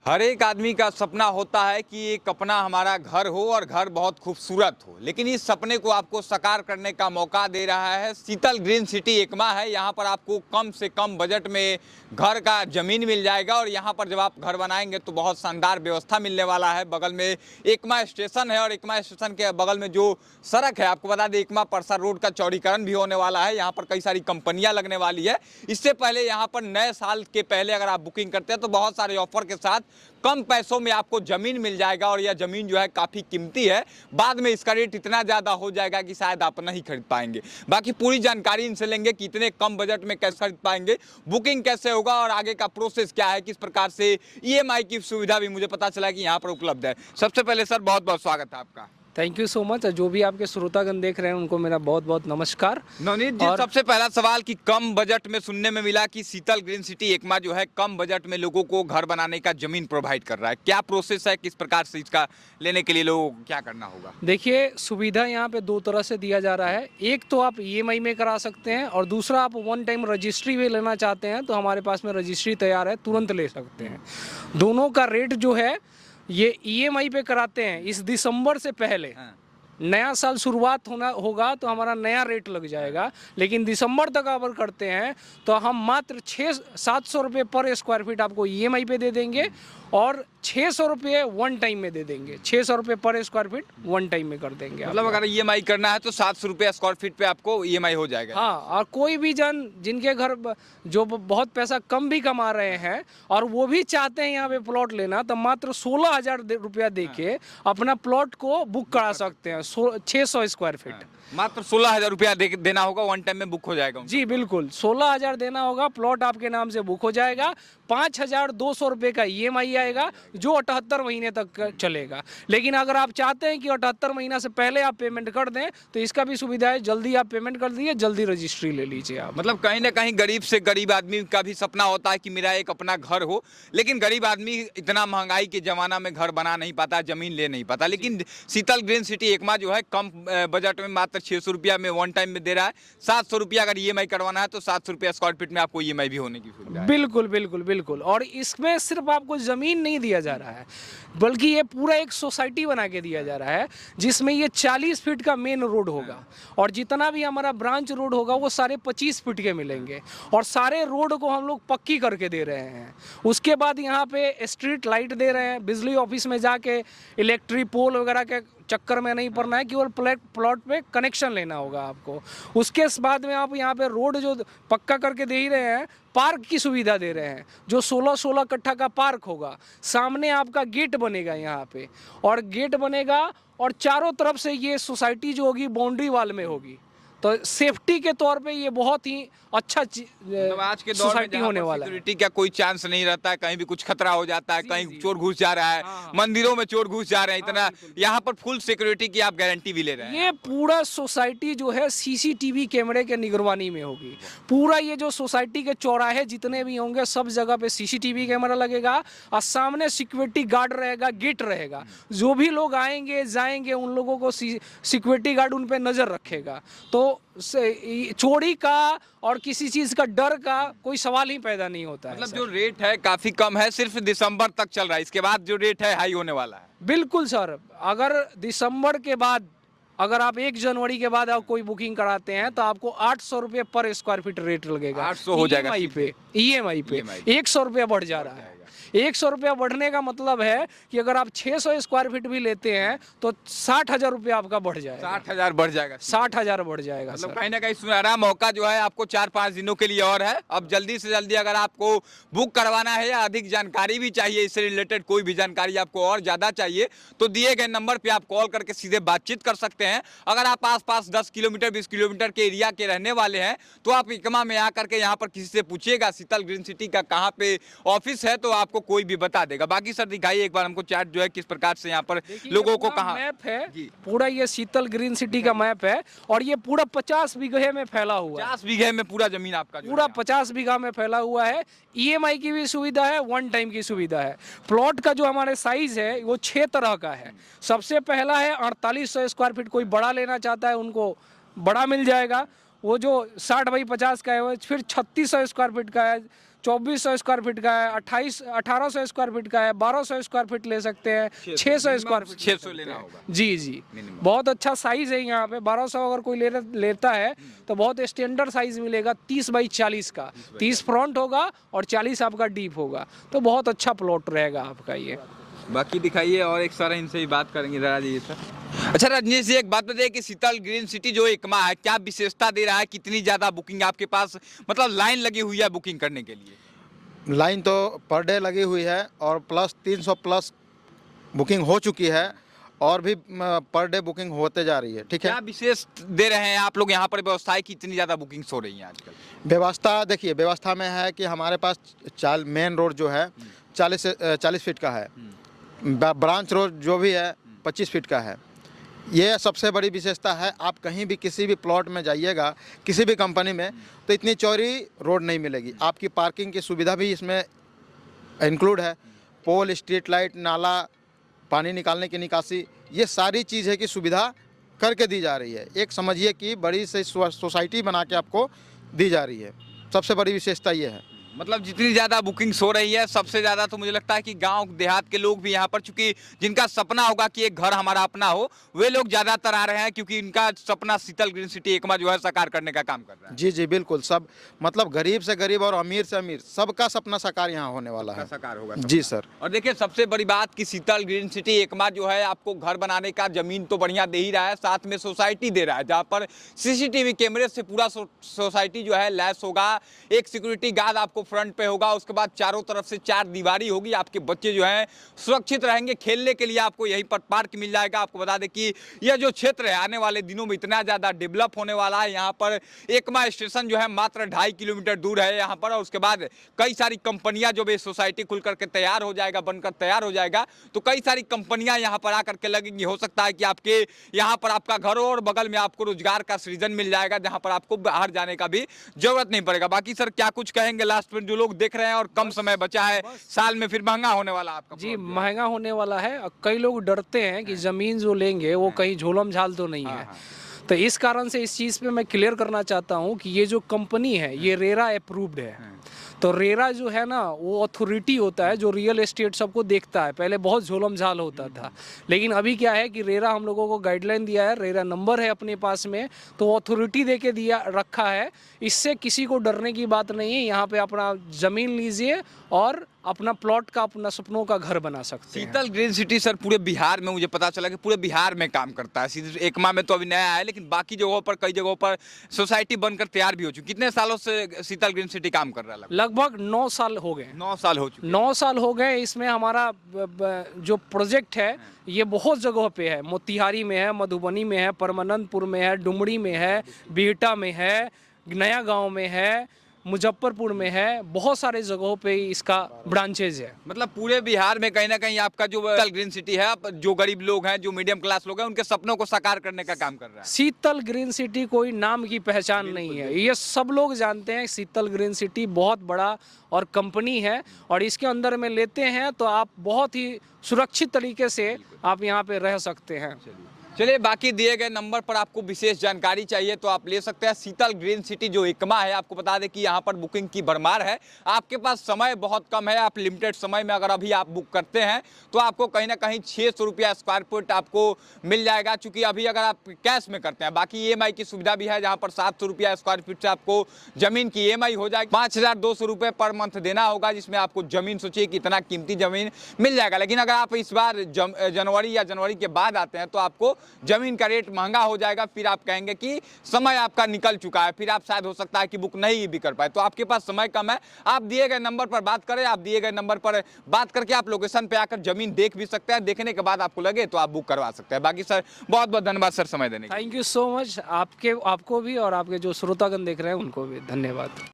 हर एक आदमी का सपना होता है कि एक अपना हमारा घर हो और घर बहुत खूबसूरत हो, लेकिन इस सपने को आपको साकार करने का मौका दे रहा है शीतल ग्रीन सिटी एकमा है। यहाँ पर आपको कम से कम बजट में घर का ज़मीन मिल जाएगा और यहाँ पर जब आप घर बनाएंगे तो बहुत शानदार व्यवस्था मिलने वाला है। बगल में एकमा स्टेशन है और एकमा स्टेशन के बगल में जो सड़क है, आपको बता दें एकमा परसा रोड का चौड़ीकरण भी होने वाला है। यहाँ पर कई सारी कंपनियाँ लगने वाली है। इससे पहले यहाँ पर नए साल के पहले अगर आप बुकिंग करते हैं तो बहुत सारे ऑफर के साथ कम पैसों में आपको ज़मीन मिल जाएगा और यह ज़मीन जो है काफ़ी कीमती है। बाद में इसका रेट इतना ज़्यादा हो जाएगा कि शायद आप नहीं खरीद पाएंगे। बाकी पूरी जानकारी इनसे लेंगे कि इतने कम बजट में कैसे खरीद पाएंगे, बुकिंग कैसे होगा और आगे का प्रोसेस क्या है, किस प्रकार से ईएमआई की सुविधा भी मुझे पता चला कि यहाँ पर उपलब्ध है। सबसे पहले सर बहुत बहुत स्वागत है आपका। Thank you so much. जो भी आपके श्रोतागण देख रहे हैं उनको मेरा बहुत बहुत नमस्कार। नवनीत जी, सबसे पहला सवाल कि कम बजट में सुनने में मिला कि शीतल ग्रीन सिटी एकमा जो है कम बजट में लोगों को घर बनाने का जमीन प्रोवाइड कर रहा है। क्या प्रोसेस है, किस प्रकार से इसका लेने के लिए लोगों को क्या करना होगा? देखिए, सुविधा यहाँ पे दो तरह से दिया जा रहा है। एक तो आप ईएमआई में करा सकते हैं और दूसरा आप वन टाइम रजिस्ट्री भी लेना चाहते हैं तो हमारे पास में रजिस्ट्री तैयार है, तुरंत ले सकते हैं। दोनों का रेट जो है ये ईएमआई पे कराते हैं इस दिसंबर से पहले। नया साल शुरुआत होगा तो हमारा नया रेट लग जाएगा, लेकिन दिसंबर तक अगर करते हैं तो हम मात्र 600-700 रुपये पर स्क्वायर फीट आपको ईएमआई पे दे देंगे और 600 रुपये वन टाइम में दे देंगे। 600 रुपये पर स्क्वायर फीट वन टाइम में कर देंगे। मतलब अगर ईएमआई करना है तो 700 रुपये स्क्वायर फीट पे आपको ईएमआई हो जाएगा। हाँ, और कोई भी जिनके घर जो बहुत पैसा कम भी कमा रहे हैं और वो भी चाहते हैं यहाँ पे प्लॉट लेना, तो मात्र 16,000 रुपया दे के अपना प्लॉट को बुक करा सकते हैं। 600 स्क्वायर फीट मात्र 16,000 रुपया देना होगा, वन टाइम में बुक हो जाएगा। जी बिल्कुल, 16,000 देना होगा, प्लॉट आपके नाम से बुक हो जाएगा। 5,200 रुपये का ईएमआई आएगा जो 78 महीने तक चलेगा। लेकिन अगर आप चाहते हैं कि 78 महीना से पहले आप पेमेंट कर दें तो इसका भी सुविधा है। जल्दी आप पेमेंट कर दीजिए, जल्दी रजिस्ट्री ले लीजिए आप। मतलब कहीं ना कहीं गरीब से गरीब आदमी का भी सपना होता है कि मेरा एक अपना घर हो, लेकिन गरीब आदमी इतना महंगाई के ज़माना में घर बना नहीं पाता, ज़मीन ले नहीं पाता। लेकिन शीतल ग्रीन सिटी एकमा जो है कम बजट में मात्र 600 रुपया में वन टाइम में दे रहा है। 700 रुपया अगर ईएमआई करवाना है तो 700 रुपया स्क्वायर फीट में आपको ईएमआई भी होने की सुविधा है। बिल्कुल बिल्कुल बिल्कुल। और इसमें सिर्फ आपको ज़मीन नहीं दिया जा रहा है, बल्कि ये पूरा एक सोसाइटी बना के दिया जा रहा है जिसमें ये 40 फीट का मेन रोड होगा और जितना भी हमारा ब्रांच रोड होगा वो सारे 25 फीट के मिलेंगे और सारे रोड को हम लोग पक्की करके दे रहे हैं। उसके बाद यहाँ पे स्ट्रीट लाइट दे रहे हैं। बिजली ऑफिस में जाके इलेक्ट्रिक पोल वगैरह के चक्कर में नहीं पड़ना है, केवल प्लॉट पे कनेक्शन लेना होगा आपको। उसके बाद में आप यहाँ पे रोड जो पक्का करके दे ही रहे हैं, पार्क की सुविधा दे रहे हैं जो 16 कट्ठा का पार्क होगा। सामने आपका गेट बनेगा यहाँ पे और गेट बनेगा और चारों तरफ से ये सोसाइटी जो होगी बाउंड्री वाल में होगी। तो सेफ्टी के तौर पे ये बहुत ही अच्छा मतलब आज के दौर में होने वाला है। सिक्योरिटी का कोई चांस नहीं रहता है, कहीं भी कुछ खतरा हो जाता है, कहीं चोर घुस जा रहा है, मंदिरों में चोर घुस जा रहे हैं, इतना यहाँ पर फुल सिक्योरिटी की आप गारंटी भी ले रहे हैं। ये पूरा सोसाइटी जो है सीसीटीवी कैमरे के निगरानी में होगी। पूरा ये जो सोसाइटी के चौराहे जितने भी होंगे सब जगह पे सीसीटीवी कैमरा लगेगा और सामने सिक्योरिटी गार्ड रहेगा, गेट रहेगा। जो भी लोग आएंगे जाएंगे उन लोगों को सिक्योरिटी गार्ड उन पे नजर रखेगा। तो चोरी का और किसी चीज का डर का कोई सवाल ही पैदा नहीं होता है। मतलब जो रेट है काफी कम है, सिर्फ दिसंबर तक चल रहा है, इसके बाद जो रेट है हाई होने वाला है। बिल्कुल सर, अगर दिसंबर के बाद अगर आप 1 जनवरी के बाद आप कोई बुकिंग कराते हैं तो आपको 800 रुपये पर स्क्वायर फीट रेट लगेगा। 800 हो जाएगा ईएमआई पे 100 रुपया बढ़ जा रहा है। 100 रुपया बढ़ने का मतलब है कि अगर आप 600 स्क्वायर फीट भी लेते हैं तो 60,000 रुपया आपका बढ़ जाएगा। 60,000 बढ़ जाएगा। 60,000 बढ़ जाएगा। मतलब कहीं ना कहीं सुनहरा मौका जो है आपको 4-5 दिनों के लिए और है। अब जल्दी से जल्दी अगर आपको बुक करवाना है या अधिक जानकारी भी चाहिए, इससे रिलेटेड कोई भी जानकारी आपको और ज़्यादा चाहिए तो दिए गए नंबर पर आप कॉल करके सीधे बातचीत कर सकते हैं। अगर आप आसपास 10 किलोमीटर 20 किलोमीटर के एरिया के रहने वाले हैं तो आप एकमा में आकर के यहाँ पर किसी से पूछिएगा शीतल ग्रीन सिटी का कहाँ पे ऑफिस है तो आपको कोई भी बता देगा। बाकी सर दिखाइए एक बार हमको चार्ट जो है किस प्रकार से यहाँ पर लोगों को कहाँ मैप है। पूरा ये शीतल ग्रीन सिटी का मैप है और ये पूरा 50 बीघे में फैला हुआ है। 50 बीघे में पूरा जमीन आपका पूरा 50 बीघा में फैला हुआ है। ईएमआई की भी सुविधा है, वन टाइम की सुविधा है। प्लॉट का जो हमारे साइज है वो 6 तरह का है। सबसे पहला है 4800 स्क्वायर फीट, कोई बड़ा लेना चाहता है उनको बड़ा मिल जाएगा। वो जो 60 बाई 50 का है वो फिर 3600 स्क्वायर फीट का है 2400 स्क्वायर फीट का है, 1800 स्क्वायर फीट का है, 1200 स्क्वायर फीट ले सकते हैं, 600 स्क्वायर फीट 600 लेना होगा। जी जी, बहुत अच्छा साइज है यहाँ पे। 1200 अगर कोई लेता है तो बहुत स्टैंडर्ड साइज मिलेगा, 30 बाई 40 का, 30 फ्रंट होगा और 40 आपका डीप होगा, तो बहुत अच्छा प्लॉट रहेगा आपका ये। बाकी दिखाइए, और एक सारा इनसे ही बात करेंगे जरा जी सर। अच्छा रजनीश जी, एक बात बताइए कि शीतल ग्रीन सिटी जो एकमा है, क्या विशेषता दे रहा है, कितनी ज्यादा बुकिंग आपके पास, मतलब लाइन लगी हुई है बुकिंग करने के लिए? लाइन तो पर डे लगी हुई है और प्लस 300 प्लस बुकिंग हो चुकी है और भी पर डे बुकिंग होते जा रही है। ठीक है, क्या विशेष दे रहे हैं आप लोग यहाँ पर व्यवस्थाएं की इतनी ज्यादा बुकिंग्स हो रही हैं आजकल? व्यवस्था देखिए, व्यवस्था में है कि हमारे पास मेन रोड जो है 40 फीट का है, ब्रांच रोड जो भी है 25 फीट का है। ये सबसे बड़ी विशेषता है। आप कहीं भी किसी भी प्लॉट में जाइएगा, किसी भी कंपनी में, तो इतनी चौड़ी रोड नहीं मिलेगी। आपकी पार्किंग की सुविधा भी इसमें इंक्लूड है। पोल, स्ट्रीट लाइट, नाला, पानी निकालने की निकासी, ये सारी चीज़ है कि सुविधा करके दी जा रही है। एक समझिए कि बड़ी से सोसाइटी बना के आपको दी जा रही है। सबसे बड़ी विशेषता ये है। मतलब जितनी ज़्यादा बुकिंग्स हो रही है, सबसे ज़्यादा तो मुझे लगता है कि गांव देहात के लोग भी यहाँ पर, चूंकि जिनका सपना होगा कि एक घर हमारा अपना हो, वे लोग ज़्यादातर आ रहे हैं, क्योंकि इनका सपना शीतल ग्रीन सिटी एकमा जो है साकार करने का काम कर रहा है। जी जी बिल्कुल, सब मतलब गरीब से गरीब और अमीर से अमीर, सबका सपना साकार यहाँ होने वाला है। साकार होगा जी सर। और देखिए सबसे बड़ी बात कि शीतल ग्रीन सिटी एकमा जो है आपको घर बनाने का जमीन तो बढ़िया दे ही रहा है, साथ में सोसाइटी दे रहा है, जहाँ पर CCTV कैमरे से पूरा सोसाइटी जो है लैस होगा। एक सिक्योरिटी गार्ड आपको फ्रंट पे होगा, उसके बाद चारों तरफ से 4 दीवारी होगी। आपके बच्चे जो हैं सुरक्षित रहेंगे। खेलने के लिए आपको यहीं पर पार्क मिल जाएगा। आपको बता दें कि यह जो क्षेत्र है आने वाले दिनों में इतना ज़्यादा डेवलप होने वाला है। यहाँ पर एकमा स्टेशन जो है मात्र 2.5 किलोमीटर दूर है यहाँ पर, और उसके बाद कई सारी कंपनियां जो भी सोसाइटी खुल करके तैयार हो जाएगा, बनकर तैयार हो जाएगा, तो कई सारी कंपनियां यहाँ पर आकर के लगेंगी। हो सकता है कि आपके यहाँ पर आपका घर हो और बगल में आपको रोजगार का सृजन मिल जाएगा, जहाँ पर आपको बाहर जाने का भी जरूरत नहीं पड़ेगा। बाकी सर क्या कुछ कहेंगे लास्ट में, जो लोग देख रहे हैं और कम समय बचा है, साल में फिर महंगा होने वाला आपका? जी, महंगा होने वाला है। कई लोग डरते हैं कि जमीन जो लेंगे वो कहीं झोलम झाल तो नहीं है, तो इस कारण से इस चीज़ पे मैं क्लियर करना चाहता हूँ कि ये जो कंपनी है ये रेरा अप्रूव्ड है। तो रेरा जो है ना वो अथॉरिटी होता है जो रियल एस्टेट सबको देखता है। पहले बहुत झोलम झाल होता था, लेकिन अभी क्या है कि रेरा हम लोगों को गाइडलाइन दिया है, रेरा नंबर है अपने पास में, तो अथॉरिटी दे के दिया रखा है। इससे किसी को डरने की बात नहीं है। यहाँ पे अपना ज़मीन लीजिए और अपना प्लॉट का, अपना सपनों का घर बना सकते हैं। शीतल ग्रीन सिटी सर पूरे बिहार में, मुझे पता चला कि पूरे बिहार में काम करता है। सिर्फ एकमा में तो अभी नया है, लेकिन बाकी जगहों पर, कई जगहों पर सोसाइटी बनकर तैयार भी हो चुकी। कितने सालों से शीतल ग्रीन सिटी काम कर रहा है? लगभग 9 साल हो गए। 9 साल हो चुके। 9 साल हो गए। इसमें हमारा जो प्रोजेक्ट है ये बहुत जगहों पे है। मोतिहारी में है, मधुबनी में है, परमानंदपुर में है, डुमरी में है, बिहटा में है, नया गांव में है, मुजफ्फरपुर में है, बहुत सारे जगहों पे इसका ब्रांचेज है। मतलब पूरे बिहार में कहीं ना कहीं आपका जो शीतल ग्रीन सिटी है, जो गरीब लोग हैं, जो मीडियम क्लास लोग हैं, उनके सपनों को साकार करने का काम कर रहा है। शीतल ग्रीन सिटी कोई नाम की पहचान नहीं है, ये सब लोग जानते हैं। शीतल ग्रीन सिटी बहुत बड़ा और कंपनी है, और इसके अंदर में लेते हैं तो आप बहुत ही सुरक्षित तरीके से आप यहाँ पे रह सकते हैं। चलिए, बाकी दिए गए नंबर पर आपको विशेष जानकारी चाहिए तो आप ले सकते हैं। शीतल ग्रीन सिटी जो एकमा है, आपको बता दें कि यहाँ पर बुकिंग की भरमार है। आपके पास समय बहुत कम है, आप लिमिटेड समय में अगर अभी आप बुक करते हैं तो आपको कहीं ना कहीं 600 रुपया स्क्वायर फुट आपको मिल जाएगा। चूंकि अभी अगर आप कैश में करते हैं, बाकी EMI की सुविधा भी है, जहाँ पर 700 रुपया स्क्वायर फीट से आपको जमीन की EMI हो जाएगी। 5200 रुपये पर मंथ देना होगा, जिसमें आपको जमीन, सोचिए कितना कीमती जमीन मिल जाएगा। लेकिन अगर आप इस बार जनवरी या जनवरी के बाद आते हैं तो आपको जमीन का रेट महंगा हो जाएगा। फिर आप कहेंगे कि समय आपका निकल चुका है, फिर आप शायद हो सकता है कि बुक नहीं भी कर पाए। तो आपके पास समय कम है, आप दिए गए नंबर पर बात करें। आप दिए गए नंबर पर बात करके आप लोकेशन पे आकर जमीन देख भी सकते हैं। देखने के बाद आपको लगे तो आप बुक करवा सकते हैं। बाकी सर बहुत बहुत धन्यवाद सर समय देने के लिए। Thank you so much. आपको भी और आपके जो श्रोतागण देख रहे हैं उनको भी धन्यवाद।